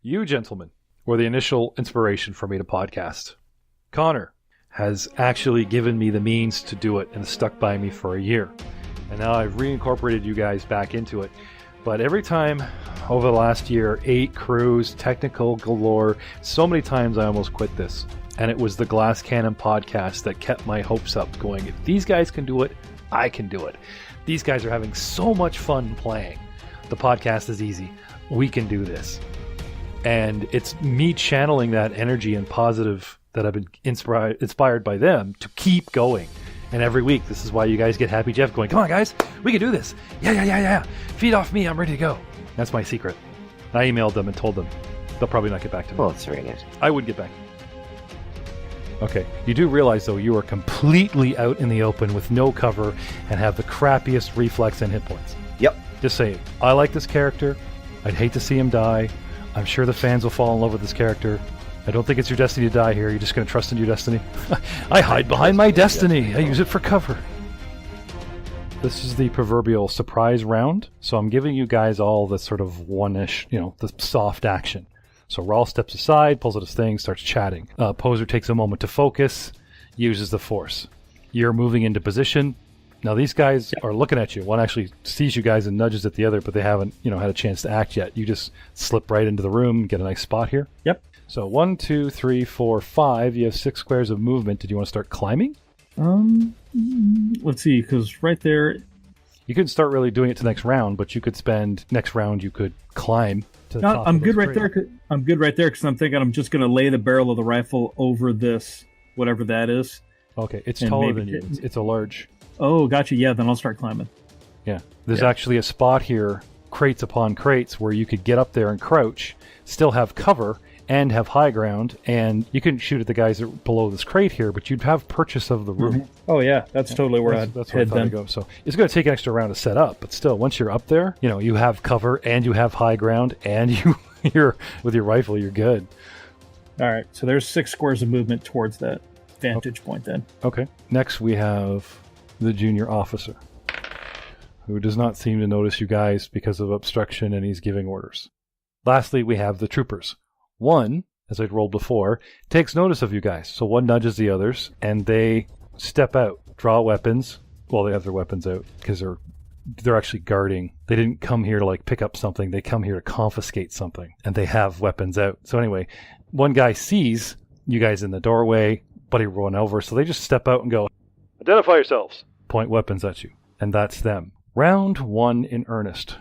You gentlemen were the initial inspiration for me to podcast. Connor has actually given me the means to do it and stuck by me for a year. And now I've reincorporated you guys back into it. But every time over the last year, 8 crews, technical galore, so many times I almost quit this. And it was the Glass Cannon podcast that kept my hopes up going, if these guys can do it, I can do it. These guys are having so much fun playing. The podcast is easy. We can do this. And it's me channeling that energy and positive that I've been inspired by them to keep going. And every week, this is why you guys get Happy Jef going, come on guys, we can do this. Yeah. Feed off me, I'm ready to go. That's my secret. I emailed them and told them. They'll probably not get back to me. Well, it's very nice. I would get back. Okay. You do realize, though, you are completely out in the open with no cover and have the crappiest reflex and hit points. Yep. Just saying, I like this character. I'd hate to see him die. I'm sure the fans will fall in love with this character. I don't think it's your destiny to die here. You're just going to trust in your destiny. I hide behind my destiny. I use it for cover. This is the proverbial surprise round. So I'm giving you guys all the sort of one-ish, the soft action. So Rawl steps aside, pulls out his thing, starts chatting. Poser takes a moment to focus, uses the force. You're moving into position. Now these guys are looking at you. One actually sees you guys and nudges at the other, but they haven't, had a chance to act yet. You just slip right into the room, get a nice spot here. Yep. So 1, 2, 3, 4, 5. You have 6 squares of movement. Did you want to start climbing? Let's see, because right there... You could start really doing it to next round, but you could spend next round, you could climb to the top. I'm good right there. I'm good right there because I'm thinking I'm just going to lay the barrel of the rifle over this, whatever that is. Okay, it's taller than you. It's a large... Oh, gotcha. Yeah, then I'll start climbing. Yeah. There's actually a spot here, crates upon crates, where you could get up there and crouch, still have cover, and have high ground, and you couldn't shoot at the guys that are below this crate here, but you'd have purchase of the room. Mm-hmm. Oh yeah, that's totally where that's where I thought I'd go. So it's going to take an extra round to set up, but still, once you're up there, you have cover, and you have high ground, and you're with your rifle, you're good. All right, so there's 6 squares of movement towards that vantage point then. Okay. Next we have the junior officer, who does not seem to notice you guys because of obstruction, and he's giving orders. Lastly, we have the troopers. One, as I'd rolled before, takes notice of you guys. So one nudges the others, and they step out, draw weapons. Well, they have their weapons out because they're actually guarding. They didn't come here to pick up something. They come here to confiscate something, and they have weapons out. So anyway, one guy sees you guys in the doorway, but he run over. So they just step out and go, identify yourselves. Point weapons at you, and that's them. Round 1 in earnest.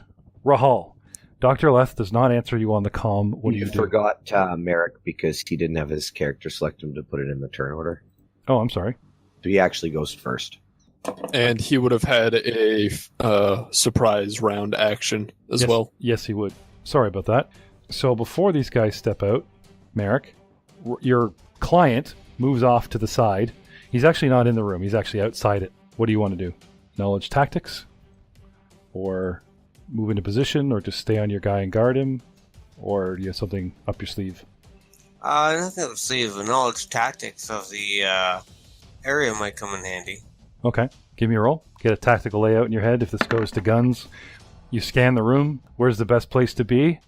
Rahal. Dr. Leth does not answer you on the comm. What do you do? You forgot Merrick because he didn't have his character selected to put it in the turn order. Oh, I'm sorry. So he actually goes first. And he would have had a surprise round action as well. Yes, he would. Sorry about that. So before these guys step out, Merrick, your client moves off to the side. He's actually not in the room. He's actually outside it. What do you want to do? Knowledge tactics? Or move into position, or just stay on your guy and guard him, or do you have something up your sleeve? Nothing up the sleeve. The knowledge tactics of the area might come in handy. Okay, give me a roll. Get a tactical layout in your head. If this goes to guns, you scan the room. Where's the best place to be?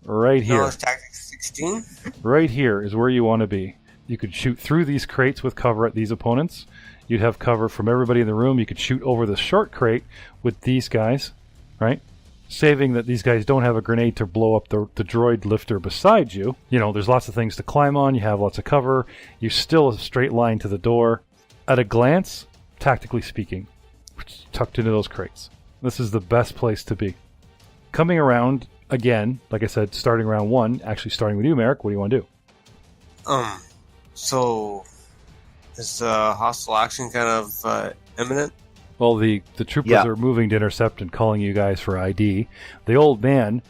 Right here. Knowledge tactics 16? Right here is where you want to be. You could shoot through these crates with cover at these opponents. You'd have cover from everybody in the room. You could shoot over the short crate with these guys, right? Saving that these guys don't have a grenade to blow up the droid lifter beside you. There's lots of things to climb on. You have lots of cover. You still have a straight line to the door. At a glance, tactically speaking, tucked into those crates. This is the best place to be. Coming around, again, like I said, starting round 1, actually starting with you, Merrick, what do you want to do? So is hostile action kind of imminent? Well, the troopers are moving to intercept and calling you guys for ID. The old man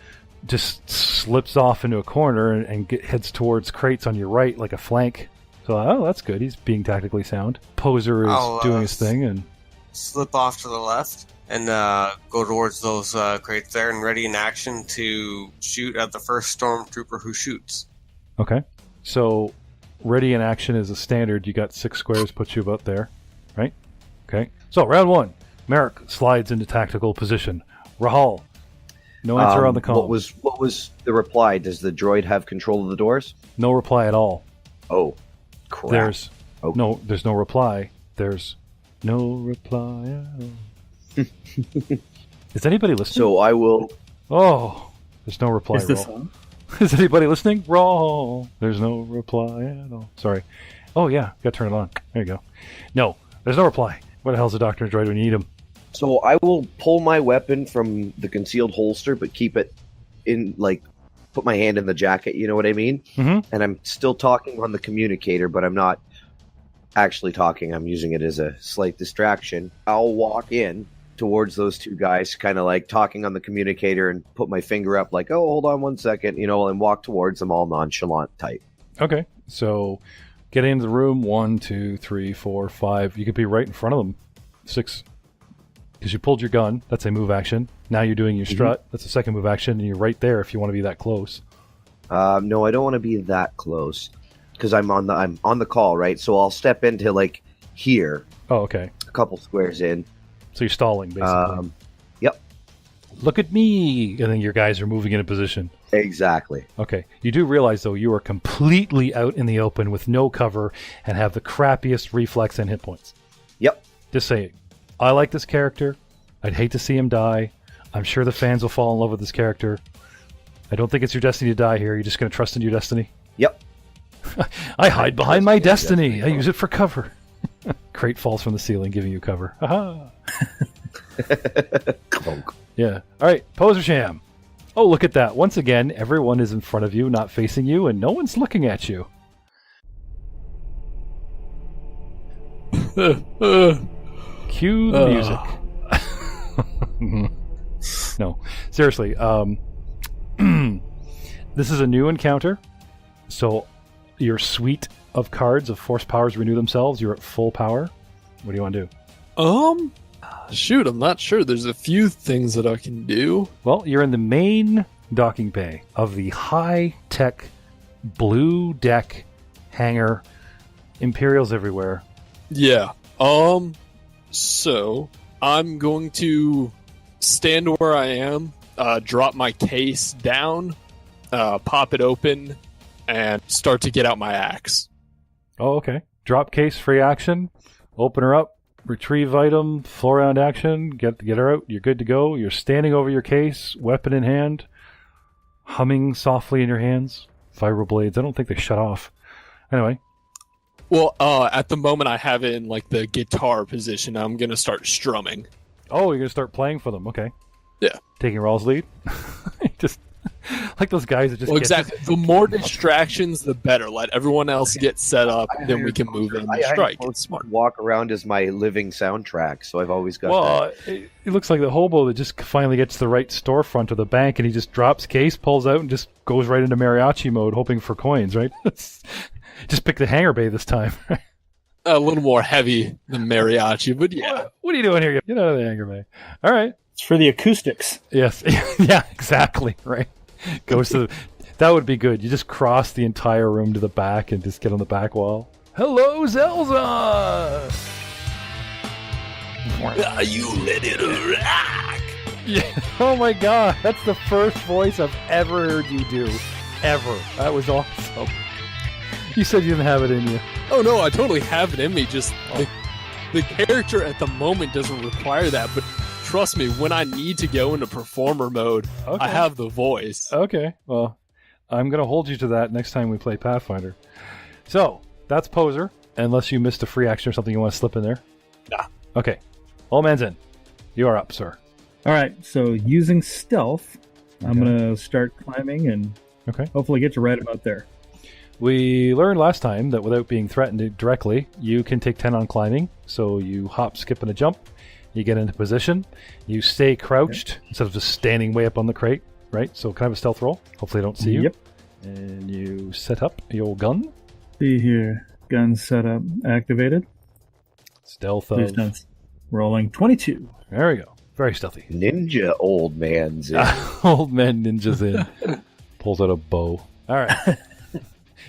just slips off into a corner and heads towards crates on your right like a flank. So, that's good. He's being tactically sound. Poser is doing his thing. And slip off to the left and go towards those crates there and ready in action to shoot at the first stormtrooper who shoots. Okay. So, ready in action is a standard. You got 6 squares, puts you about there, right? Okay. So, round 1. Merrick slides into tactical position. Rahal No answer on the call. What was the reply? Does the droid have control of the doors? No reply at all. Oh, crap. There's Okay. there's no reply. There's no reply at all. Is anybody listening? So I will. Oh, there's no reply. Is this Roll. on? Is anybody listening? Roll. There's no reply at all. Sorry. Oh yeah, got to turn it on. There you go. No, there's no reply. What the hell's a doctor and droid when you need him? So I will pull my weapon from the concealed holster, but keep it in, like, put my hand in the jacket. You know what I mean? Mm-hmm. And I'm still talking on the communicator, but I'm not actually talking. I'm using it as a slight distraction. I'll walk in towards those two guys, kind of like talking on the communicator, and put my finger up, like, "Oh, hold on 1 second," and walk towards them, all nonchalant type. Okay, so get into the room. 1, 2, 3, 4, 5. You could be right in front of them. 6. Because you pulled your gun. That's a move action. Now you're doing your strut. That's a second move action, and you're right there if you want to be that close. No, I don't want to be that close because I'm on the call, right? So I'll step into, like, here, Oh, okay. a couple squares in. So you're stalling, basically. Yep, Look at me! And then your guys are moving into position. exactly. Okay. You do realize, though, you are completely out in the open with no cover and have the crappiest reflex and hit points. Yep. Just saying. I like this character. I'd hate to see him die. I'm sure the fans will fall in love with this character. I don't think it's your destiny to die here. You're just going to trust in your destiny? Yep. I hide behind my destiny. I use it for cover. Crate falls from the ceiling, giving you cover. Aha! Clunk. Yeah. All right, poser sham. Oh, look at that. Once again, everyone is in front of you, not facing you, and no one's looking at you. Cue the music. No, seriously. This is a new encounter, so your suite of cards of force powers renew themselves. You're at full power. What do you want to do? Shoot, I'm not sure. There's a few things that I can do. Well, you're in the main docking bay of the high-tech blue deck hangar. Imperials everywhere. Yeah. So I'm going to stand where I am, drop my case down, pop it open, and start to get out my axe. Oh, okay. Drop case, free action. Open her up. Retrieve item. Floor round action. Get her out. You're good to go. You're standing over your case, weapon in hand, humming softly in your hands. Vibro blades. I don't think they shut off. Anyway. Well, at the moment I have it in like the guitar position. I'm going to start strumming. Oh, you're going to start playing for them. Okay. Yeah. Taking Raw's lead. Just like those guys that just Well, get- exactly. The more distractions, the better. Let everyone else get set up, then we can move in and strike. It's smart. Walk around as my living soundtrack, so I've always got Well, it looks like the hobo that just finally gets to the right storefront of the bank, and he just drops case, pulls out, and just goes right into mariachi mode, hoping for coins, right? Just pick the hangar bay this time. A little more heavy than mariachi, but yeah. What are you doing here? Get out of the hangar bay. All right. It's for the acoustics. Yes. Yeah, exactly. Right. Goes to that would be good. You just cross the entire room to the back and just get on the back wall. Hello, Zelza! Are you ready to rock? Yeah. Oh my god, that's the first voice I've ever heard you do. Ever. That was awesome. You said you didn't have it in you. Oh no, I totally have it in me. Just the character at the moment doesn't require that, but trust me, when I need to go into performer mode, Okay. I have the voice. Okay, well, I'm going to hold you to that next time we play Pathfinder. So, that's Poser, unless you missed a free action or something you want to slip in there. Nah. Okay, all man's in. You are up, sir. All right, so using stealth, I'm going to start climbing and hopefully get to right about there. We learned last time that without being threatened directly, you can take 10 on climbing. So you hop, skip, and a jump. You get into position. You stay crouched instead of just standing way up on the crate, right? So kind of a stealth roll. Hopefully they don't see you. Yep. And you set up your gun. See here. Gun setup activated. Stealth Please of... don't. Rolling 22. There we go. Very stealthy. Ninja old man's in. Old man ninjas in. Pulls out a bow. All right.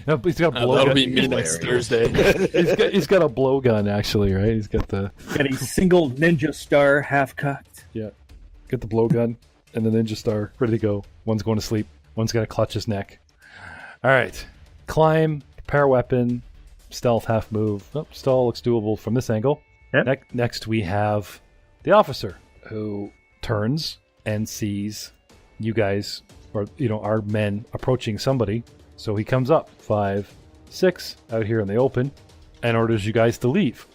No, he's got a blow That'll gun. be me next Thursday. He's got a blowgun, actually, right? He's got the... Got a single ninja star half cocked. Yeah. Get the blowgun. and the ninja star ready to go. One's going to sleep. One's going to clutch his neck. All right. Climb, prepare weapon, stealth, half move. Oh, stall looks doable from this angle. Yep. Next we have the officer who turns and sees you guys, or our men approaching somebody. So he comes up 5, 6 out here in the open and orders you guys to leave.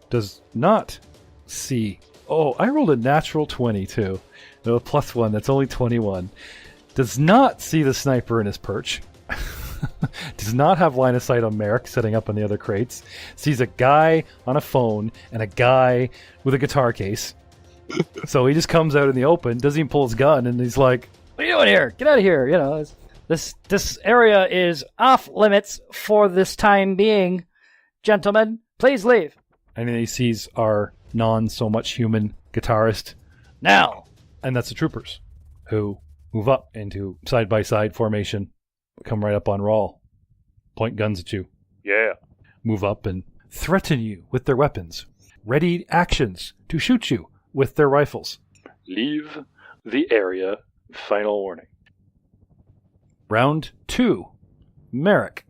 Does not see. Oh, I rolled a natural 20 too. No, +1. That's only 21. Does not see the sniper in his perch. Does not have line of sight on Merrick setting up on the other crates. Sees a guy on a phone and a guy with a guitar case. So he just comes out in the open, doesn't even pull his gun, and he's like, "What are you doing here? Get out of here! This area is off limits for this time being. Gentlemen, please leave." And then he sees our non-so-much-human guitarist. Now! And that's the troopers, who move up into side-by-side formation, come right up on Rawl, point guns at you. Yeah. Move up and threaten you with their weapons. Ready actions to shoot you with their rifles. Leave the area. Final warning. Round 2. Merrick.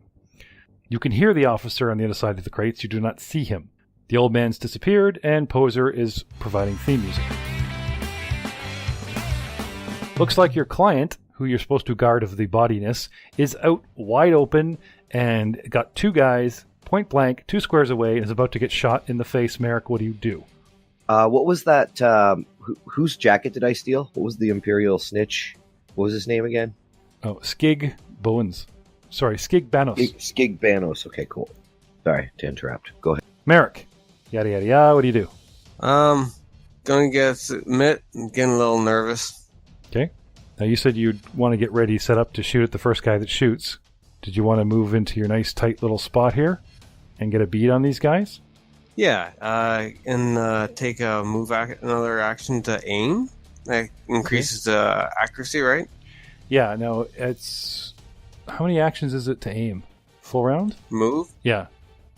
You can hear the officer on the other side of the crates. You do not see him. The old man's disappeared, and Poser is providing theme music. Looks like your client, who you're supposed to guard of the bodiness, is out wide open and got 2 guys, point blank, 2 squares away, and is about to get shot in the face. Merrick, what do you do? What was that? Whose jacket did I steal? What was the Imperial snitch? What was his name again? Oh, Skig Bowens. Sorry, Skig Banos. Skig Banos. Okay, cool. Sorry to interrupt. Go ahead. Merrick. Yada, yada, yada. What do you do? Gonna admit, I'm getting a little nervous. Okay. Now, you said you'd want to get ready, set up to shoot at the first guy that shoots. Did you want to move into your nice, tight little spot here and get a bead on these guys? Yeah, and take a another action to aim. That increases accuracy, right? Yeah, no, it's... How many actions is it to aim? Full round? Move? Yeah.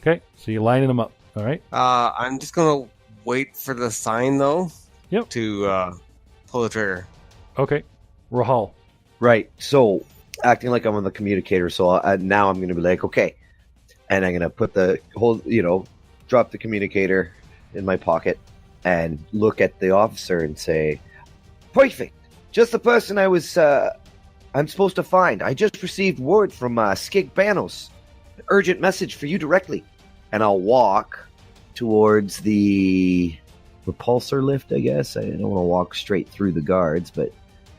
Okay, so you're lining them up, all right? I'm just going to wait for the sign, though, Yep. to pull the trigger. Okay. Rahal. Right. So, acting like I'm on the communicator, so now I'm going to be like, okay. And I'm going to put the whole, drop the communicator in my pocket and look at the officer and say, "Perfect. Just the person I'm supposed to find. I just received word from Skig Banos. Urgent message for you directly." And I'll walk towards the repulsor lift, I guess. I don't want to walk straight through the guards, but...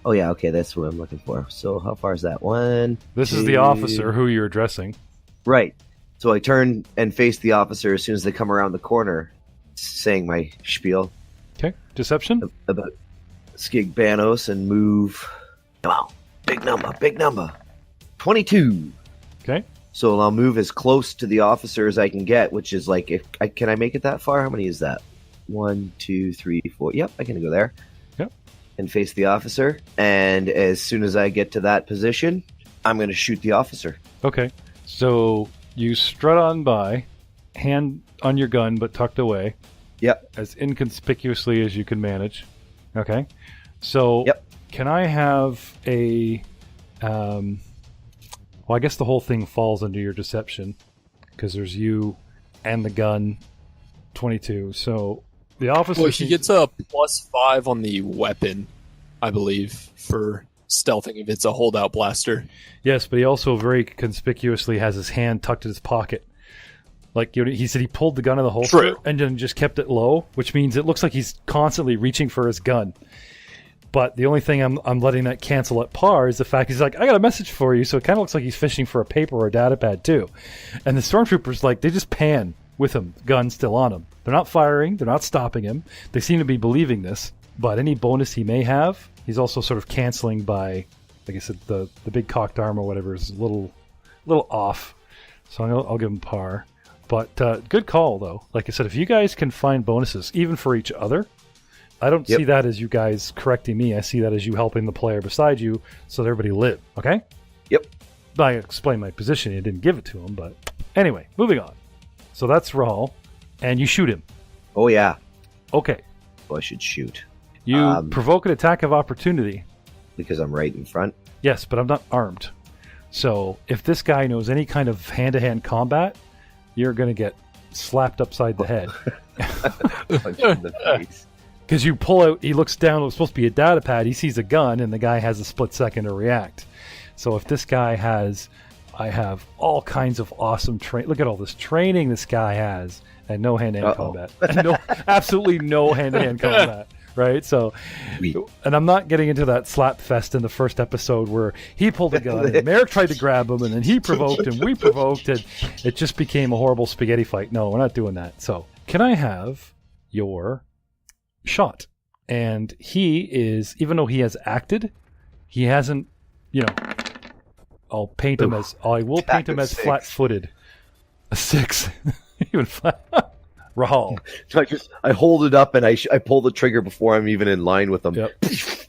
Oh, yeah, okay, that's what I'm looking for. So how far is that? 1, This 2... is the officer who you're addressing. Right. So I turn and face the officer as soon as they come around the corner, saying my spiel. Okay. Deception? About Skig Banos and move... Wow. Big number. 22. Okay. So I'll move as close to the officer as I can get, which is like, can I make it that far? How many is that? 1, 2, 3, 4. Yep, I can go there. Yep. And face the officer. And as soon as I get to that position, I'm going to shoot the officer. Okay. So you strut on by, hand on your gun but tucked away. Yep. As inconspicuously as you can manage. Okay. So yep. Can I have a... well, I guess the whole thing falls under your deception because there's you and the gun, 22. So the officer... Well, he gets a +5 on the weapon, I believe, for stealthing if it's a holdout blaster. Yes, but he also very conspicuously has his hand tucked in his pocket. Like he said, he pulled the gun in the holster True. And then just kept it low, which means it looks like he's constantly reaching for his gun. But the only thing I'm letting that cancel at par is the fact he's like, "I got a message for you." So it kind of looks like he's fishing for a paper or a data pad too. And the stormtroopers, they just pan with him, gun still on him. They're not firing. They're not stopping him. They seem to be believing this. But any bonus he may have, he's also sort of canceling by, like I said, the big cocked arm or whatever is a little off. So I'll give him par. But good call, though. Like I said, if you guys can find bonuses, even for each other, I don't see that as you guys correcting me. I see that as you helping the player beside you so that everybody live. Okay? Yep. I explained my position. You didn't give it to him, but anyway, moving on. So that's Rahl, and you shoot him. Oh, yeah. Okay. Oh, I should shoot. You provoke an attack of opportunity. Because I'm right in front? Yes, but I'm not armed. So if this guy knows any kind of hand-to-hand combat, you're going to get slapped upside the head. Punch in the face. Because you pull out, he looks down, it's supposed to be a data pad, he sees a gun, and the guy has a split second to react. So if this guy I have all kinds of awesome training. Look at all this training this guy has, and no hand-to-hand combat. And absolutely no hand-to-hand combat. Right? So, and I'm not getting into that slap fest in the first episode where he pulled a gun, and Merrick tried to grab him, and then he provoked, and we provoked, and it just became a horrible spaghetti fight. No, we're not doing that. So, can I have your shot? And he is, even though he has acted, he hasn't, I'll paint him as, I will paint him as flat-footed. A 6. Even flat. Rahal. So I hold it up and I pull the trigger before I'm even in line with them. Yep.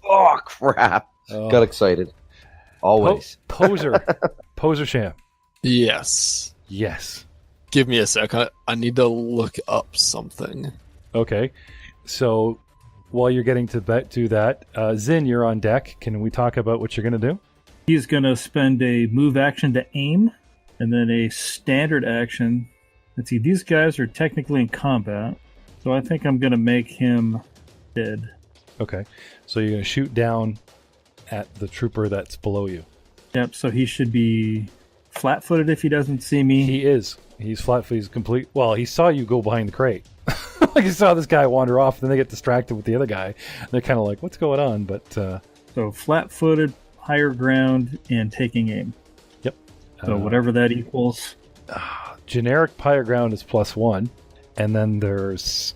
Oh, crap. Got excited. Always. Poser Sham. Yes. Give me a sec. I need to look up something. Okay. So while you're getting to that, Zin, you're on deck. Can we talk about what you're going to do? He's going to spend a move action to aim, and then a standard action. Let's see, these guys are technically in combat, so I think I'm going to make him dead. Okay, so you're going to shoot down at the trooper that's below you. Yep, so he should be flat-footed if he doesn't see me. He is. He's flat-footed. He's complete. Well, he saw you go behind the crate. Like he saw this guy wander off, and then they get distracted with the other guy. And they're kind of like, what's going on? But So flat-footed, higher ground, and taking aim. Yep. So whatever that equals. Generic higher ground is +1, and then there's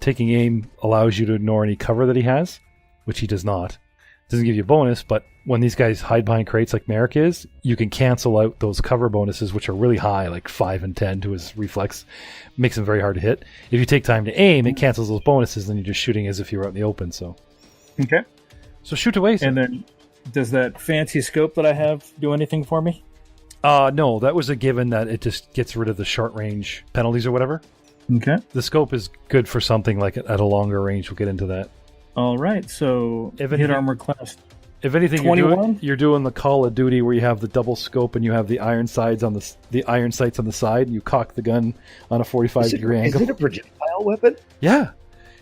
taking aim allows you to ignore any cover that he has, which he does not. Doesn't give you a bonus, but when these guys hide behind crates like Merrick is, you can cancel out those cover bonuses, which are really high, like 5 and 10 to his reflex. Makes him very hard to hit. If you take time to aim, it cancels those bonuses, and you're just shooting as if you were out in the open. So, okay. So shoot away, sir. And then, does that fancy scope that I have do anything for me? No, that was a given that it just gets rid of the short range penalties or whatever. Okay. The scope is good for something like at a longer range. We'll get into that. All right, so hit armor class. If anything, 21? you're doing the Call of Duty where you have the double scope and you have the iron sights on the iron sights on the side, and you cock the gun on a 45-degree angle. Is it a projectile weapon? Yeah,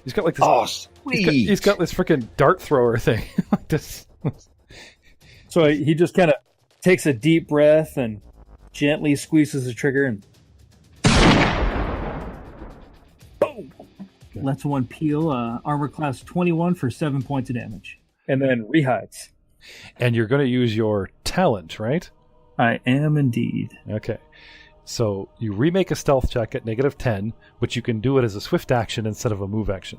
he's got like this. Oh, sweet! He's got this freaking dart thrower thing like this. So he just kind of takes a deep breath and gently squeezes the trigger and boom! Lets one peel. Armor class 21 for 7 points of damage. And then rehides. And you're going to use your talent, right? I am indeed. Okay. So you remake a stealth check at -10, but you can do it as a swift action instead of a move action.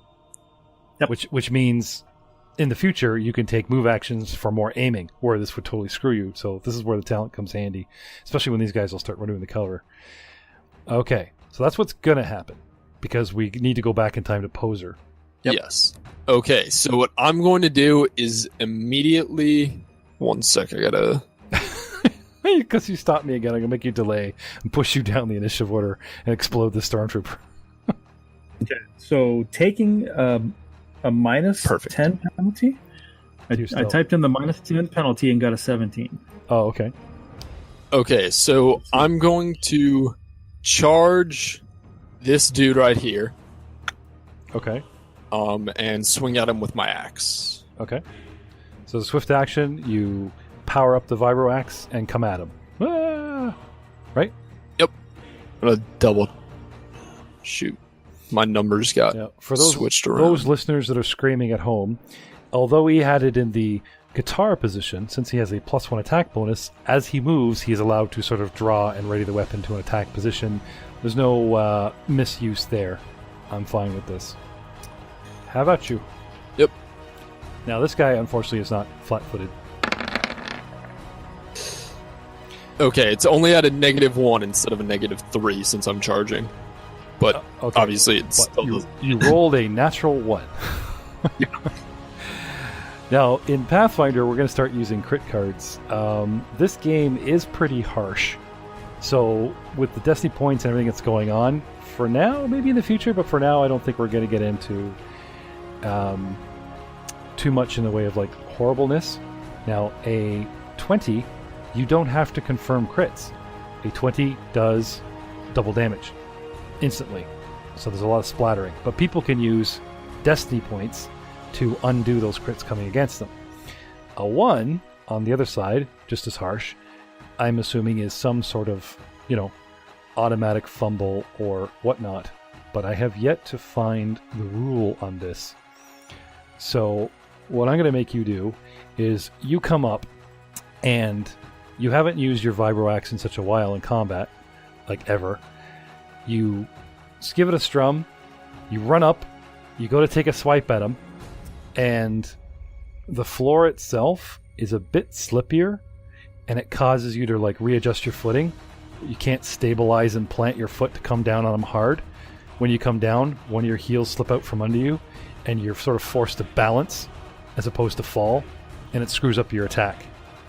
Yep. Which means in the future you can take move actions for more aiming, where this would totally screw you. So this is where the talent comes handy, especially when these guys will start running the cover. Okay, so that's what's going to happen, because we need to go back in time to Poser. Yep. Yes. Okay, so what I'm going to do is immediately... One sec, I gotta... Because you stopped me again, I'm going to make you delay and push you down the initiative order and explode the stormtrooper. Okay, so taking a -10 penalty? I typed in the -10 penalty and got a 17. Oh, okay. Okay, so I'm going to charge this dude right here. Okay. And swing at him with my axe. Okay. So the swift action, you power up the vibro axe and come at him. Ah! Right? Yep. I'm gonna double shoot. My numbers got switched around. Those listeners that are screaming at home, although he had it in the guitar position, since he has a +1 attack bonus, as he moves, he is allowed to sort of draw and ready the weapon to an attack position. There's no misuse there. I'm fine with this. How about you? Yep. Now, this guy, unfortunately, is not flat-footed. Okay, it's only at a -1 instead of a -3 since I'm charging. But obviously it's... You rolled a natural 1. Now, in Pathfinder, we're going to start using crit cards. This game is pretty harsh. So, with the Destiny points and everything that's going on, for now, maybe in the future, but for now, I don't think we're going to get into too much in the way of like horribleness. Now, a 20, you don't have to confirm crits. A 20 does double damage instantly. So there's a lot of splattering. But people can use destiny points to undo those crits coming against them. A 1, on the other side, just as harsh, I'm assuming is some sort of, automatic fumble or whatnot. But I have yet to find the rule on this. So what I'm going to make you do is you come up and you haven't used your vibro axe in such a while in combat, like ever. You give it a strum, you run up, you go to take a swipe at him, and the floor itself is a bit slippier, and it causes you to like readjust your footing. You can't stabilize and plant your foot to come down on him hard. When you come down, one of your heels slip out from under you, and you're sort of forced to balance as opposed to fall, and it screws up your attack.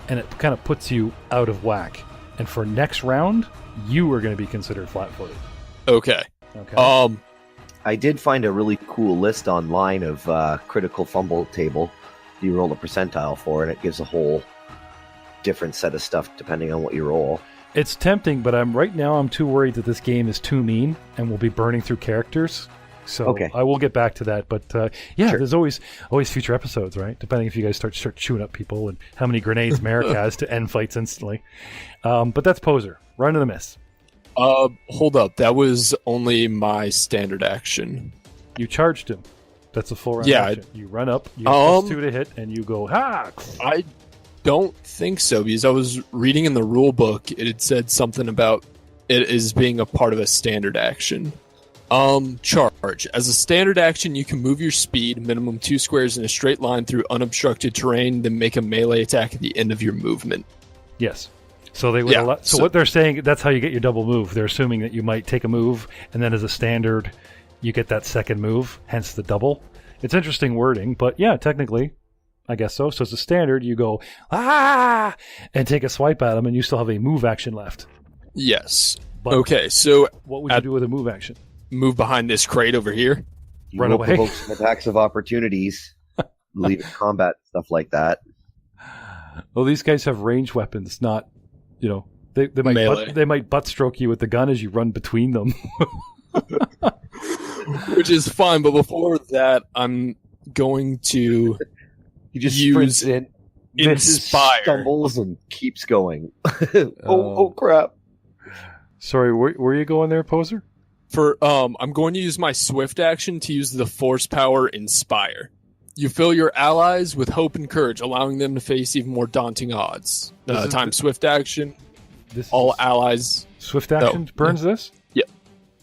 And it kind of puts you out of whack. And for next round, you are going to be considered flat-footed. Okay. I did find a really cool list online of critical fumble table you roll a percentile for, and it gives a whole different set of stuff depending on what you roll. It's tempting, but I'm too worried that this game is too mean and will be burning through characters. So Okay. I will get back to that. But Sure. There's always future episodes, right? Depending if you guys start chewing up people and how many grenades Merrick has to end fights instantly. But that's Poser. Run to the miss. Hold up. That was only my standard action. You charged him. That's a full round Yeah, action. You run up, you have +2 to hit, and you go, ha! I don't think so, because I was reading in the rule book, it had said something about it as being a part of a standard action. Charge. As a standard action, you can move your speed, minimum 2 squares in a straight line through unobstructed terrain, then make a melee attack at the end of your movement. Yes. So they would so what they're saying, that's how you get your double move. They're assuming that you might take a move, and then as a standard, you get that second move, hence the double. It's interesting wording, but yeah, technically, I guess so. So as a standard, you go, and take a swipe at them, and you still have a move action left. Yes. But okay, so what would you do with a move action? Move behind this crate over here. You Run will away. provoke some attacks of opportunities, leave it combat, stuff like that. Well, these guys have range weapons, not, they might Melee. they might butt stroke you with the gun as you run between them. Which is fine, but before that, I'm going to He just use sprints in, misses, Inspire. stumbles, and keeps going. Oh crap! Sorry, where are you going there, Poser? I'm going to use my swift action to use the force power Inspire. You fill your allies with hope and courage, allowing them to face even more daunting odds. Swift action. All allies. Swift action burns this? Yep.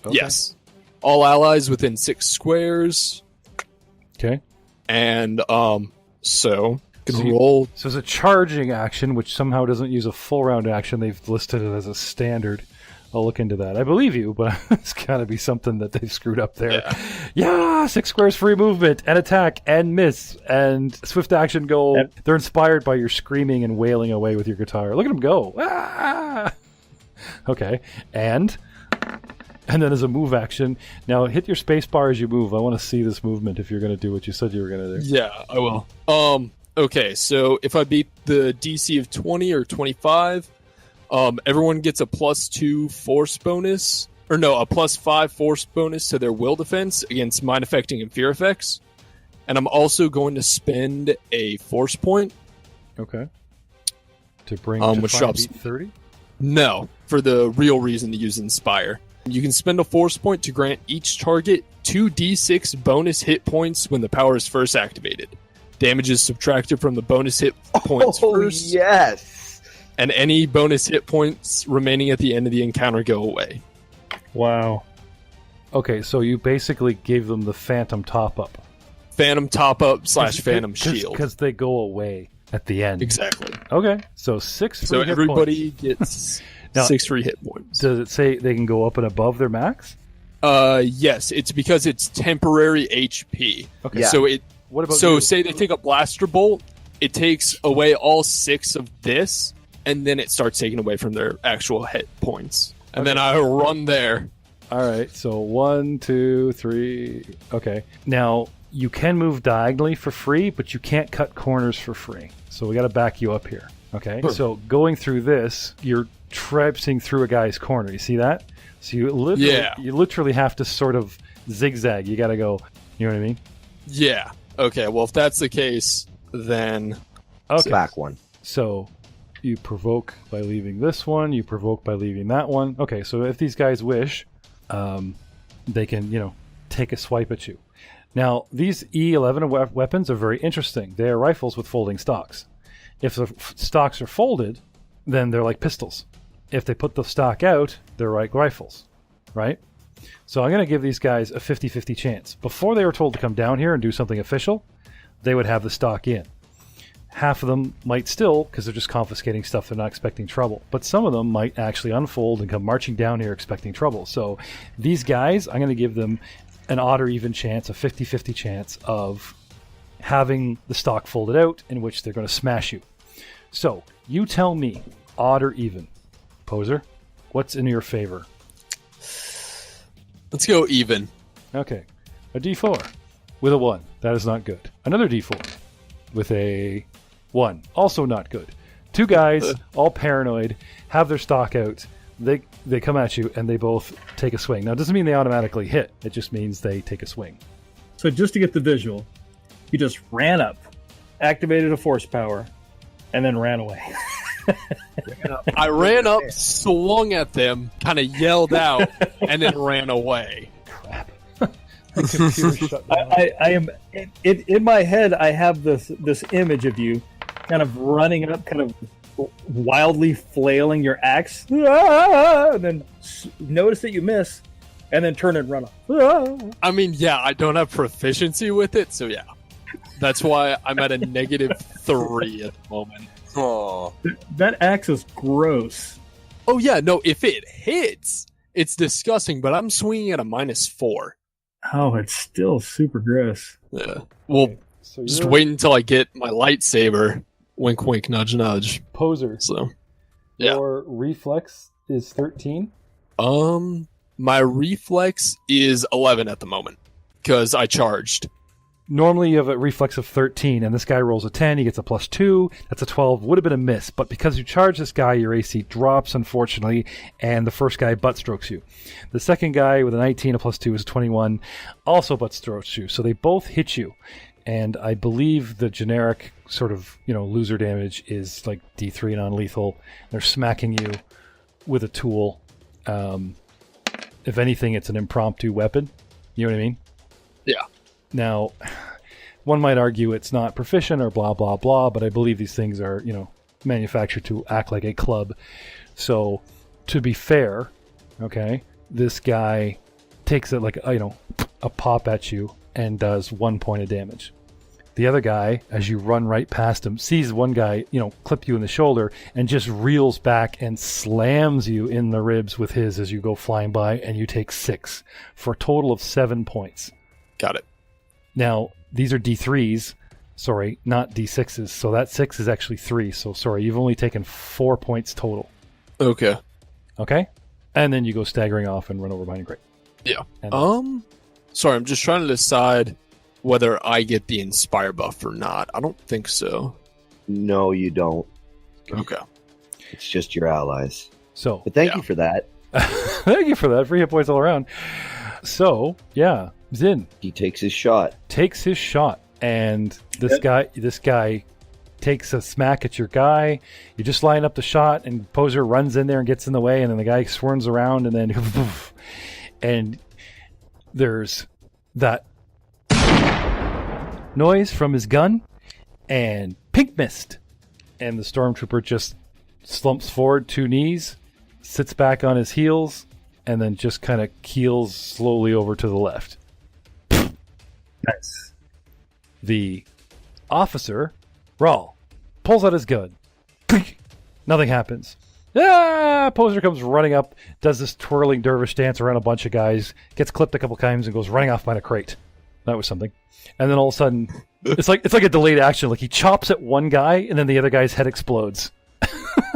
Okay. Yes. All allies within 6 squares. Okay. And so gonna roll. So it's a charging action, which somehow doesn't use a full round action. They've listed it as a standard. I'll look into that. I believe you, but it's got to be something that they've screwed up there. Yeah, 6 squares free movement and attack and miss and swift action go. They're inspired by your screaming and wailing away with your guitar. Look at them go. Ah! Okay, and then as a move action, now hit your space bar as you move. I want to see this movement if you're going to do what you said you were going to do. Yeah, I will. Okay, so if I beat the DC of 20 or 25, everyone gets a +2 force bonus, or no, a +5 force bonus to their will defense against mind affecting and fear effects. And I'm also going to spend a force point. Okay. To bring which to drops 30? No, for the real reason to use Inspire. You can spend a force point to grant each target 2d6 bonus hit points when the power is first activated. Damage is subtracted from the bonus hit points first. Yes! And any bonus hit points remaining at the end of the encounter go away. Wow. Okay, so you basically gave them the Phantom top-up. Phantom top-up / Phantom shield. Because they go away at the end. Exactly. Okay, so 6 free So hit everybody points. gets Now, 6 free hit points. Does it say they can go up and above their max? Yes, it's because it's temporary HP. Okay. Yeah. So it. What about So you? say they take a blaster bolt, it takes away all 6 of this, and then it starts taking away from their actual hit points. And then I run there. All right, so 1, 2, 3. Okay. Now, you can move diagonally for free, but you can't cut corners for free. So we got to back you up here. Okay, so going through this, you're traipsing through a guy's corner. You see that? So you literally have to sort of zigzag. You got to go. You know what I mean? Yeah. Okay. Well, if that's the case, then back one. So you provoke by leaving this one. You provoke by leaving that one. Okay. So if these guys wish, they can take a swipe at you. Now these E11 weapons are very interesting. They are rifles with folding stocks. If the stocks are folded, then they're like pistols. If they put the stock out, they're like rifles, right? So I'm going to give these guys a 50-50 chance. Before they were told to come down here and do something official, they would have the stock in. Half of them might still, because they're just confiscating stuff, they're not expecting trouble. But some of them might actually unfold and come marching down here expecting trouble. So these guys, I'm going to give them an odd or even chance, a 50-50 chance of having the stock folded out, in which they're going to smash you. So, you tell me, odd or even. Poser, what's in your favor? Let's go even. Okay. A D4 with a 1. That is not good. Another D4 with a 1. Also not good. Two guys, all paranoid, have their stock out. They come at you, and they both take a swing. Now, it doesn't mean they automatically hit. It just means they take a swing. So just to get the visual, you just ran up, activated a force power, and then ran away. I ran up, swung at them, kind of yelled out, and then ran away. Crap. The computer shut down. I am in my head. I have this image of you, kind of running up, kind of wildly flailing your axe, and then notice that you miss, and then turn and run off. I mean, yeah, I don't have proficiency with it, so yeah. That's why I'm at a -3 at the moment. Oh, That axe is gross. Oh, yeah, no, if it hits, it's disgusting, but I'm swinging at a -4. Oh, it's still super gross. Yeah. Well, So just you're wait until I get my lightsaber. Wink, wink, nudge, nudge. Poser. So, yeah. Your reflex is 13. My reflex is 11 at the moment because I charged. Normally you have a reflex of 13, and this guy rolls a 10, he gets a +2, that's a 12, would have been a miss, but because you charge this guy, your AC drops, unfortunately, and the first guy butt strokes you. The second guy with a 19, a +2 is a 21, also butt strokes you, so they both hit you, and I believe the generic sort of, loser damage is like D3 non-lethal. They're smacking you with a tool. If anything, it's an impromptu weapon, you know what I mean? Yeah. Now, one might argue it's not proficient or blah, blah, blah, but I believe these things are, manufactured to act like a club. So, to be fair, okay, this guy takes it like, a pop at you and does 1 point of damage. The other guy, as you run right past him, sees one guy, clip you in the shoulder and just reels back and slams you in the ribs with his as you go flying by, and you take 6 for a total of 7 points. Got it. Now, these are D3s, sorry, not D6s, so that 6 is actually 3, so sorry, you've only taken 4 points total. Okay. Okay? And then you go staggering off and run over behind a crate. Yeah. And Sorry, I'm just trying to decide whether I get the Inspire buff or not. I don't think so. No, you don't. Okay. It's just your allies. So, But thank you for that. thank you for that. Free hit points all around. So, yeah, Zin He takes his shot. takes his shot, and this guy takes a smack at your guy. You just line up the shot, and Poser runs in there and gets in the way, and then the guy swarms around, and then and there's that noise from his gun, and pink mist, and the stormtrooper just slumps forward 2 knees, sits back on his heels, and then just kind of keels slowly over to the left. Nice. The officer, Rawl, pulls out his gun. Nothing happens. Poser comes running up, does this twirling dervish dance around a bunch of guys, gets clipped a couple times, and goes running off behind a crate. That was something. And then all of a sudden, it's like a delayed action. Like he chops at one guy, and then the other guy's head explodes.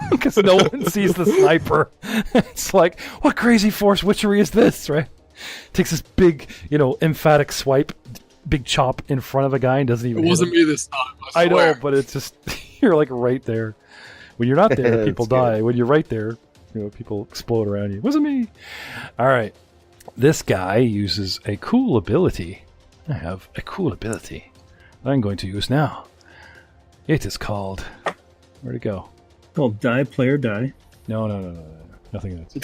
Because no one sees the sniper. It's like, what crazy force witchery is this, right? Takes this big, emphatic swipe, big chop in front of a guy and doesn't even It hit wasn't him. me this time. I know, swear. but it's just you're like right there. When you're not there, people That's die. When you're right there, people explode around you. It wasn't me. All right. This guy uses a cool ability. I have a cool ability I'm going to use now. It is called... Where'd it go? Well, die, player, die. No. Nothing else.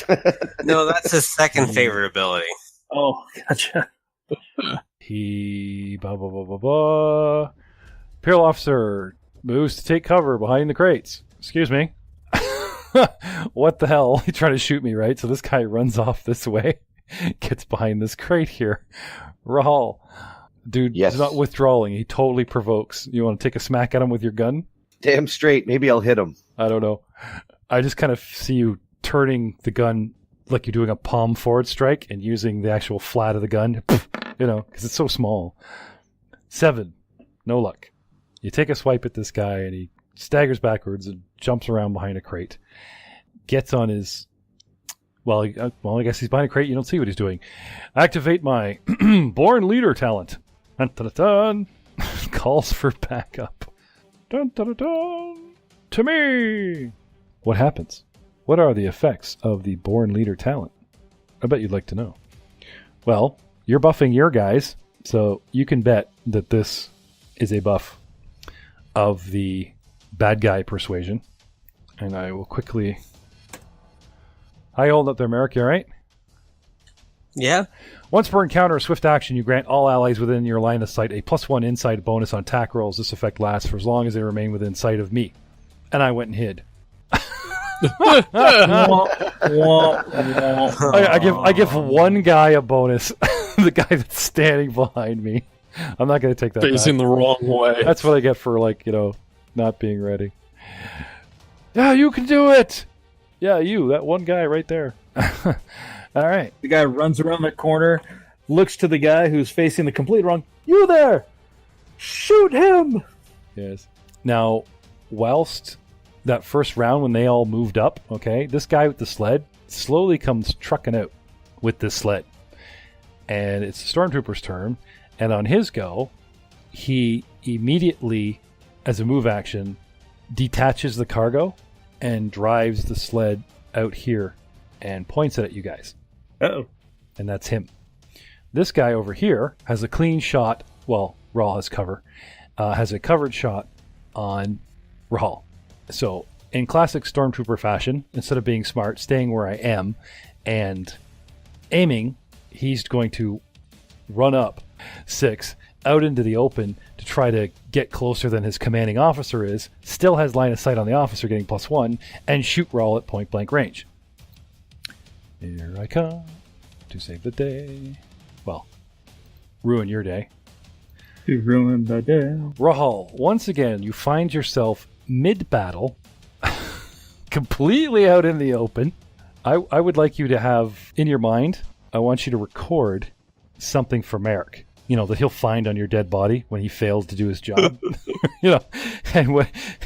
No, that's his second favorite ability. Oh, gotcha. He... Blah, blah, blah, blah, blah. Imperial officer moves to take cover behind the crates. Excuse me. What the hell? He's trying to shoot me, right? So this guy runs off this way, gets behind this crate here. Rahal. Dude, Yes. he's not withdrawing. He totally provokes. You want to take a smack at him with your gun? Damn straight. Maybe I'll hit him. I don't know. I just kind of see you turning the gun like you're doing a palm forward strike and using the actual flat of the gun, because it's so small. 7. No luck. You take a swipe at this guy and he staggers backwards and jumps around behind a crate. Gets on his... Well, I guess he's behind a crate. You don't see what he's doing. Activate my Born Leader talent. Dun, dun, dun, dun. Calls for backup. Dun, dun, dun, dun. To me! What happens? What are the effects of the Born Leader talent? I bet you'd like to know. Well, you're buffing your guys, so you can bet that this is a buff of the bad guy persuasion. And I will quickly... How you holding up there, Merrick? You all right? Yeah. Once per encounter or swift action, you grant all allies within your line of sight a +1 insight bonus on attack rolls. This effect lasts for as long as they remain within sight of me. And I went and hid. I give one guy a bonus. The guy that's standing behind me. I'm not going to take that Facing back. the wrong way. That's what I get for, not being ready. Yeah, you can do it! Yeah, that one guy right there. All right. The guy runs around the corner, looks to the guy who's facing the complete wrong. You there! Shoot him! Yes. Now, whilst that first round when they all moved up, okay, this guy with the sled slowly comes trucking out with this sled. And it's the Stormtrooper's turn. And on his go, he immediately, as a move action, detaches the cargo and drives the sled out here and points it at you guys. Uh-oh. And that's him. This guy over here has a clean shot. Well, Rahal has cover. Has a covered shot on Rahal. So, in classic Stormtrooper fashion, instead of being smart, staying where I am, and aiming, he's going to run up 6 out into the open to try to get closer than his commanding officer is, still has line of sight on the officer getting +1, and shoot Rahal at point blank range. Here I come to save the day. Well, ruin your day. You ruined the day. Rahal, once again, you find yourself mid-battle, completely out in the open. I would like you to have, in your mind, I want you to record something for Merrick. That he'll find on your dead body when he fails to do his job.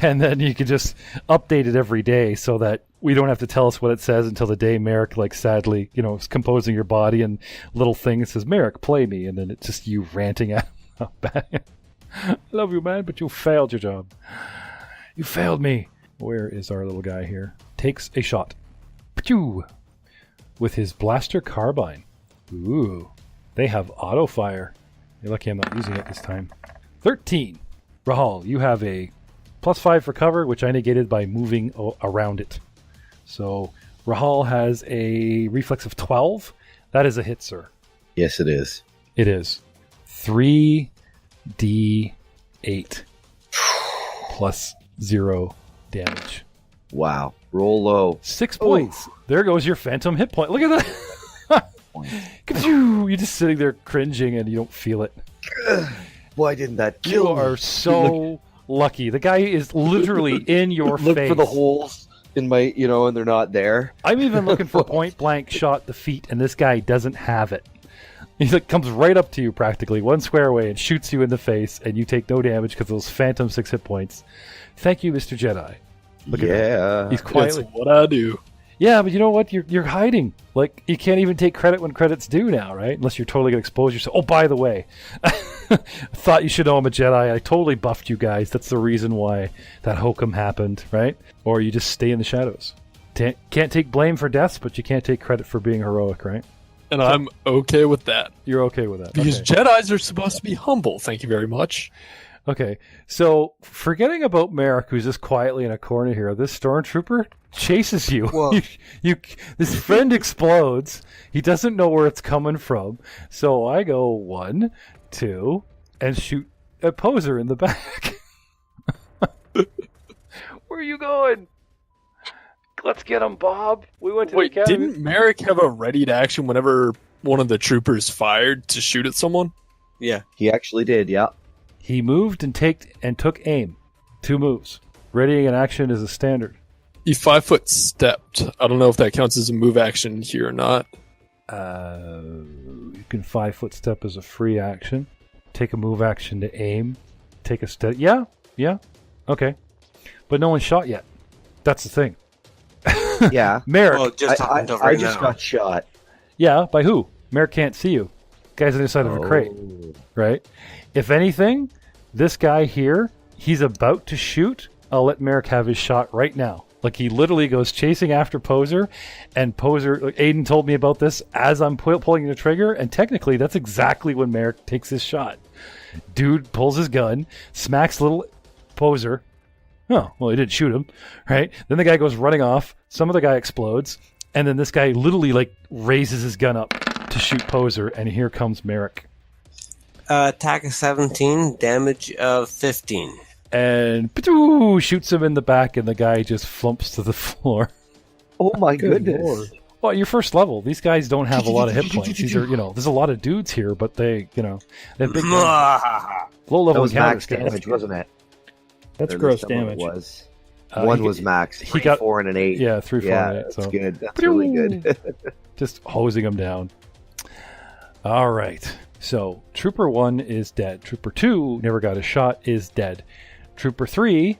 And then you can just update it every day so that we don't have to tell us what it says until the day Merrick, sadly, is composing your body and little thing that says, Merrick, play me. And then it's just you ranting at him. How bad. I love you, man, but you failed your job. You failed me. Where is our little guy here? Takes a shot. Pachoo! With his blaster carbine. Ooh. They have auto fire. You're lucky I'm not using it this time. 13. Rahal, you have a +5 for cover, which I negated by moving around it. So Rahal has a reflex of 12. That is a hit, sir. Yes, it is. It is. 3d8 +0 damage. Wow. Roll low. 6 points. There goes your phantom hit point. Look at that. You're just sitting there cringing and you don't feel it. Why didn't that You kill me? are so lucky. The guy is literally in your Look face. for the holes in my, and they're not there. I'm even looking for point blank shot the feet, and this guy doesn't have it. He comes right up to you practically, 1 square away, and shoots you in the face, and you take no damage because those phantom 6 hit points. Thank you, Mr. Jedi. Look at that. Yeah. He's That's quietly. what I do. Yeah, but you know what? You're hiding. Like, you can't even take credit when credit's due now, right? Unless you're totally going to expose yourself. Oh, by the way, I thought you should know I'm a Jedi. I totally buffed you guys. That's the reason why that hokum happened, right? Or you just stay in the shadows. Can't take blame for deaths, but you can't take credit for being heroic, right? And I'm okay with that. You're okay with that. Because okay. Jedis are supposed to be humble. Thank you very much. Okay, so forgetting about Merrick, who's just quietly in a corner here, this stormtrooper chases you. Well- This friend explodes. He doesn't know where it's coming from. So I go 1, 2, and shoot a poser in the back. Where are you going? Let's get him, Bob. We went to Wait, the academy. didn't Merrick have a ready to action whenever one of the troopers fired to shoot at someone? Yeah. He actually did, yeah. He moved and took aim. 2 moves. Readying an action is a standard. He 5-foot stepped. I don't know if that counts as a move action here or not. You can 5-foot step as a free action. Take a move action to aim. Take a step. Yeah. Okay. But no one shot yet. That's the thing. Yeah. Merrick. Well, just happened I right just now. got shot. Yeah, by who? Merrick can't see you. Guy's on the other side of a crate. Right? If anything, this guy here, he's about to shoot. I'll let Merrick have his shot right now. Like, he literally goes chasing after Poser, and Poser, like, Aiden told me about this as I'm pulling the trigger, and technically that's exactly when Merrick takes his shot. Dude pulls his gun, smacks little Poser. Oh, well, he didn't shoot him, right? Then the guy goes running off, some other guy explodes, and then this guy literally, like, raises his gun up to shoot Poser, and here comes Merrick. Attack of 17, damage of 15. And shoots him in the back, and the guy just flumps to the floor. Oh my Good goodness. Lord. Well, you're first level. These guys don't have a lot of hit points. These are, there's a lot of dudes here, but they have big low That level was max encounters. guys. damage, wasn't it? That's Or at gross least some of it damage. Was. Uh, One he- was max. he 3, got- 4, and an 8. Yeah, 3, 4, Yeah, and 8. that's So good. That's really good. just hosing him down. All right. So Trooper 1 is dead. Trooper 2 never got a shot, is dead. Trooper 3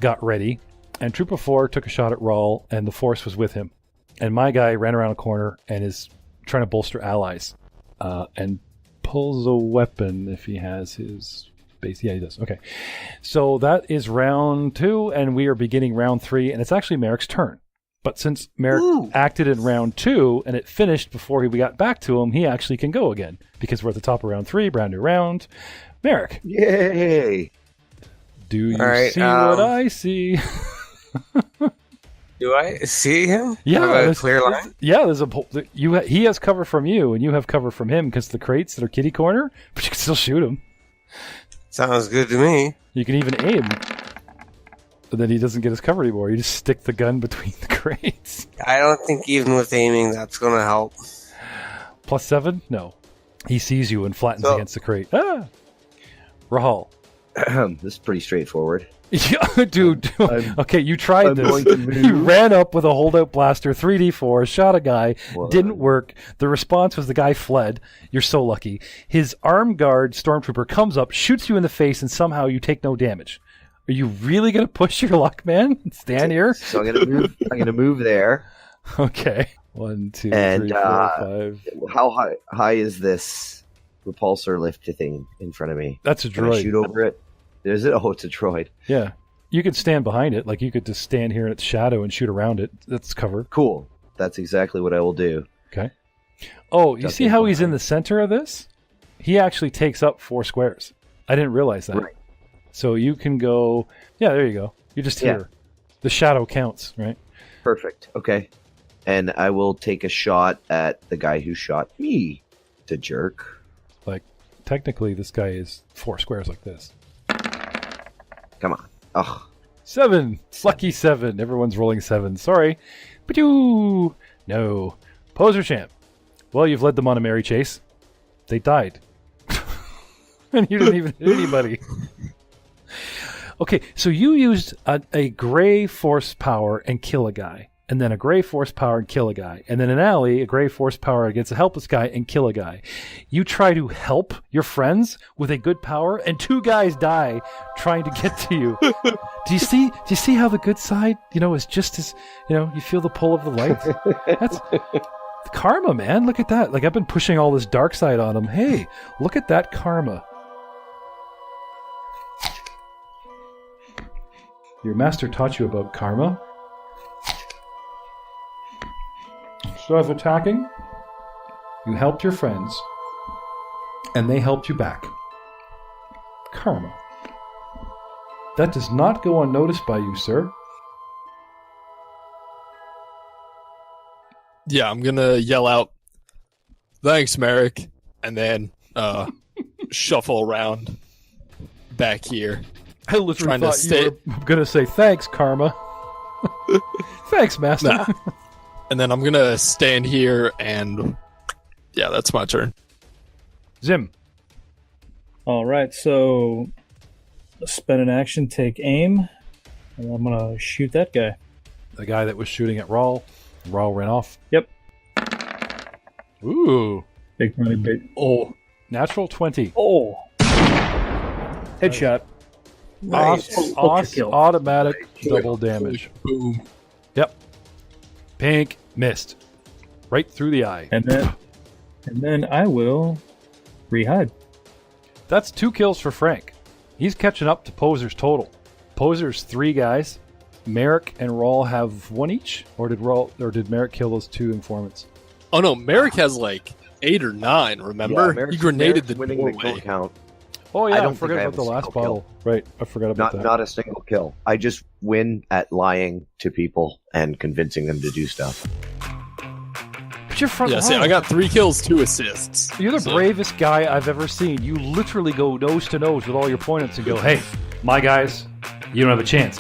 got ready, and Trooper 4 took a shot at Rawl, and the Force was with him. And my guy ran around a corner and is trying to bolster allies, and pulls a weapon if he has his base. Yeah, he does. Okay. So that is round 2, and we are beginning round 3, and it's actually Merrick's turn. But since Merrick acted in round 2 and it finished before we got back to him, he actually can go again because we're at the top of round 3, brand new round. Merrick, Yay! do you All right, see what I see? Do I see him? Yeah, Have a there's- clear line? Yeah, there's he has cover from you, and you have cover from him because the crates that are kitty corner, but you can still shoot him. Sounds good to me. You can even aim. But then he doesn't get his cover anymore. You just stick the gun between the crates. I don't think even with aiming that's going to help. +7? No. He sees you and flattens So- against the crate. Rahal. This is pretty straightforward. Yeah, dude. Okay, you tried I'm this. going to move. You ran up with a holdout blaster, 3d4, shot a guy, didn't work. The response was the guy fled. You're so lucky. His armed guard stormtrooper comes up, shoots you in the face, and somehow you take no damage. Are you really going to push your luck, man? Stand here? So I'm gonna move. I'm gonna move there. Okay. 1, 2, And, 3, 4, 5. How high is this repulsor lift thing in front of me? That's a Can I droid. shoot over it? Is it? Oh, it's a droid. Yeah. You could stand behind it. Like, you could just stand here in its shadow and shoot around it. That's cover. Cool. That's exactly what I will do. Okay. Oh, you Duck see in how he's in behind. the center of this? He actually takes up 4 squares. I didn't realize that. Right. So you can go... Yeah, there you go. You're just Yeah. here. The shadow counts, right? Perfect. Okay. And I will take a shot at the guy who shot me. The jerk. Like, technically, this guy is 4 squares like this. Come on. Ugh. 7. Lucky 7. Everyone's rolling 7. Sorry. Ba-doo! No. Poser champ. Well, you've led them on a merry chase. They died. And you didn't even hit anybody. Okay, so you used a gray force power and kill a guy. and then a gray force power and kill a guy. And then an alley, a gray force power against a helpless guy and kill a guy. You try to help your friends with a good power, and 2 guys die trying to get to you. Do you see how the good side, is just as, you feel the pull of the light? That's karma, man. Look at that. Like, I've been pushing all this dark side on him. Hey, look at that karma. Your master taught you about karma. So of attacking, you helped your friends, and they helped you back. Karma. That does not go unnoticed by you, sir. Yeah, I'm gonna yell out, "Thanks, Merrick," and then shuffle around back here. I literally thought you were going to say, "Thanks, Karma." Thanks, Master. Nah. And then I'm gonna stand here and... Yeah, that's my turn. Zim. All right, so spend an action, take aim, and I'm going to shoot that guy. The guy that was shooting at Rawl. Rawl ran off. Yep. Ooh. Big money, big. Oh. Natural 20. Oh. Headshot. Nice. Automatic double damage. Boom. Yep. Pink missed. Right through the eye. And then I will re-hide. That's 2 kills for Frank. He's catching up to Poser's total. Poser's 3 guys. Merrick and Rawl have 1 each? Or did Merrick kill those 2 informants? Oh no, Merrick has like 8 or 9, remember? Yeah, he grenaded the winning doorway. the kill count. Oh yeah, I don't I forgot think I about have the a last single bottle. Right, I forgot about that. Not a single kill. I just win at lying to people and convincing them to do stuff. But you're front Yeah, see, line. I got 3 kills, 2 assists. You're the bravest guy I've ever seen. You literally go nose to nose with all your opponents and go, "Hey, my guys, you don't have a chance."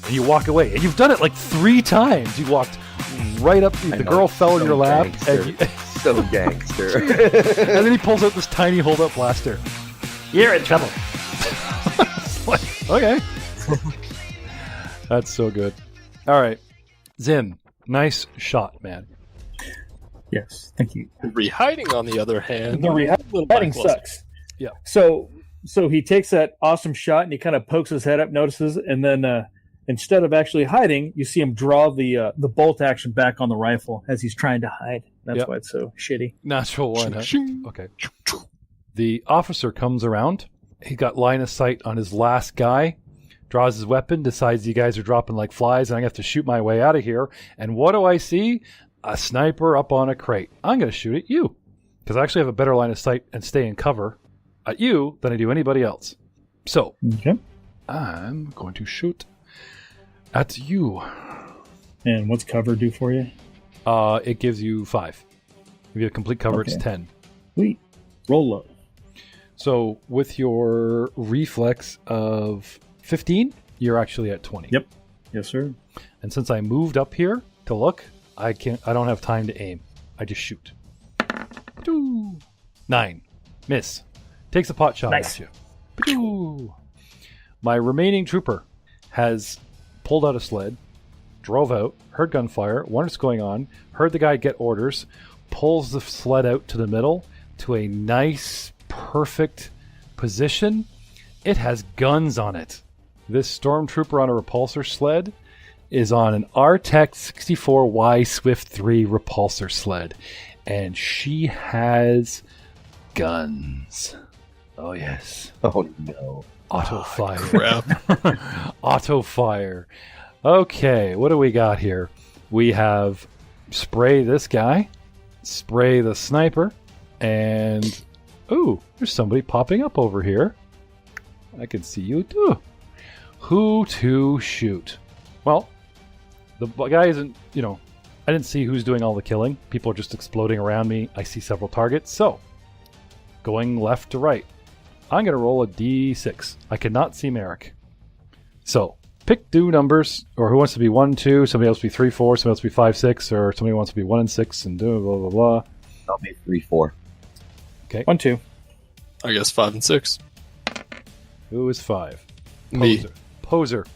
And you walk away. And you've done it like 3 times. You walked right up. The girl fell in your lap. And, So gangster. and then he pulls out this tiny hold-up blaster. You're in trouble. Okay. That's so good. All right. Zim, nice shot, man. Yes, thank you. Rehiding, on the other hand, The re-hiding sucks. Yeah. So he takes that awesome shot and he kind of pokes his head up, notices, and then instead of actually hiding, you see him draw the bolt action back on the rifle as he's trying to hide. That's why it's so shitty. Natural 1, huh? Okay. The officer comes around. He got line of sight on his last guy, draws his weapon, decides you guys are dropping like flies, and I have to shoot my way out of here. And what do I see? A sniper up on a crate. I'm going to shoot at you, because I actually have a better line of sight and stay in cover at you than I do anybody else. So, Okay. I'm going to shoot at you. And what's cover do for you? It gives you 5. If you have complete cover, Okay. it's 10. Sweet. Roll low. So with your reflex of 15, you're actually at 20. Yep. Yes, sir. And since I moved up here to look, I don't have time to aim. I just shoot. 9. Miss. Takes a pot shot Nice. at you. My remaining trooper has pulled out a sled, drove out, heard gunfire, wondered what's going on, heard the guy get orders, pulls the sled out to the middle to a nice, perfect position. It has guns on it. This stormtrooper on a repulsor sled is on an RTEC 64Y Swift 3 repulsor sled, and she has guns. Oh yes. Oh no. Auto fire. Crap. Auto fire. Okay, what do we got here? We have spray this guy, spray the sniper, and ooh, there's somebody popping up over here. I can see you too. Who to shoot? Well, the guy isn't, I didn't see who's doing all the killing. People are just exploding around me. I see several targets. So, going left to right. I'm going to roll a d6. I cannot see Merrick. So, pick 2 numbers, or who wants to be 1, 2, somebody else to be 3, 4, somebody else to be 5, 6, or somebody wants to be 1 and 6, and blah, blah, blah. I'll be 3, 4. Okay. 1, 2. I guess 5 and 6. Who is 5? Me. Poser.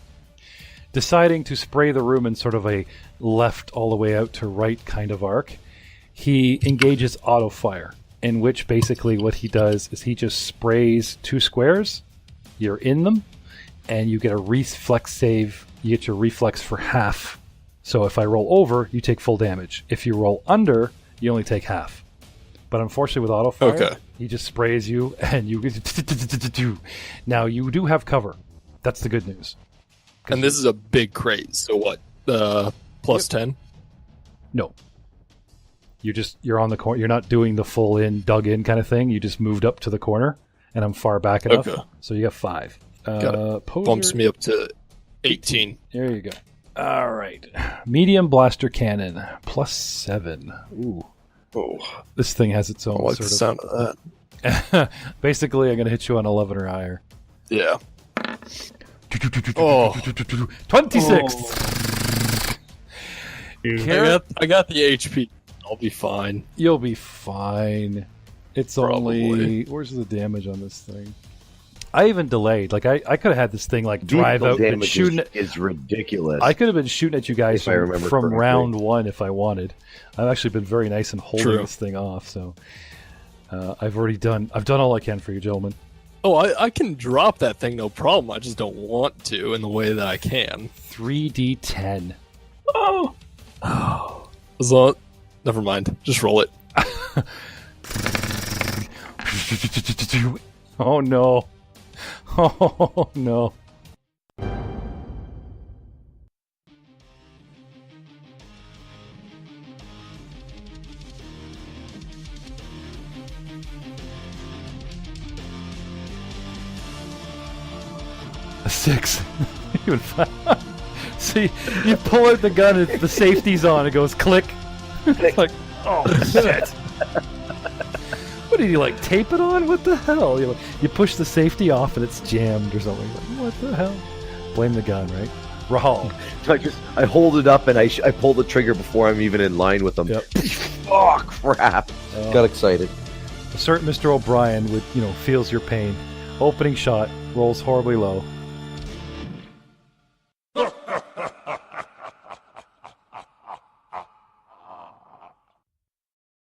deciding to spray the room in sort of a left all the way out to right kind of arc, he engages auto fire, in which basically what he does is he just sprays 2 squares, you're in them, and you get a reflex save. You get your reflex for half. So if I roll over, you take full damage. If you roll under, you only take half. But unfortunately with auto fire, he just sprays you and you... Now you do have cover. That's the good news. And this is a big crate, so what? Plus 10? No. You're on the corner. You're not doing the full in, dug in kind of thing. You just moved up to the corner, and I'm far back enough. So you got 5. Bumps me up to 18. There you go. All right. Medium blaster cannon, plus 7. Ooh. Oh. This thing has its own I like the sound of that. Basically, I'm going to hit you on 11 or higher. Yeah. 26! I got the HP. I'll be fine. You'll be fine. It's Probably. only... Where's the damage on this thing? I even delayed. Like, I could have had this thing, like, drive out and shooting... is ridiculous. I could have been shooting at you guys from round 1 if I wanted. I've actually been very nice in holding this thing off, so... I've done all I can for you, gentlemen. Oh, I can drop that thing, no problem. I just don't want to in the way that I can. 3d10. Oh. As long... Never mind. Just roll it. Oh, no. Oh, no. A 6. Even 5. See, you pull out the gun, and the safety's on, it goes click. It's like, oh, shit. What did you, like, tape it on? What the hell? You push the safety off and it's jammed or something. Like, what the hell? Blame the gun, right? Rahal. I hold it up and I pull the trigger before I'm even in line with them. Yep. Oh, crap. Got excited. A certain Mr. O'Brien feels your pain. Opening shot, rolls horribly low.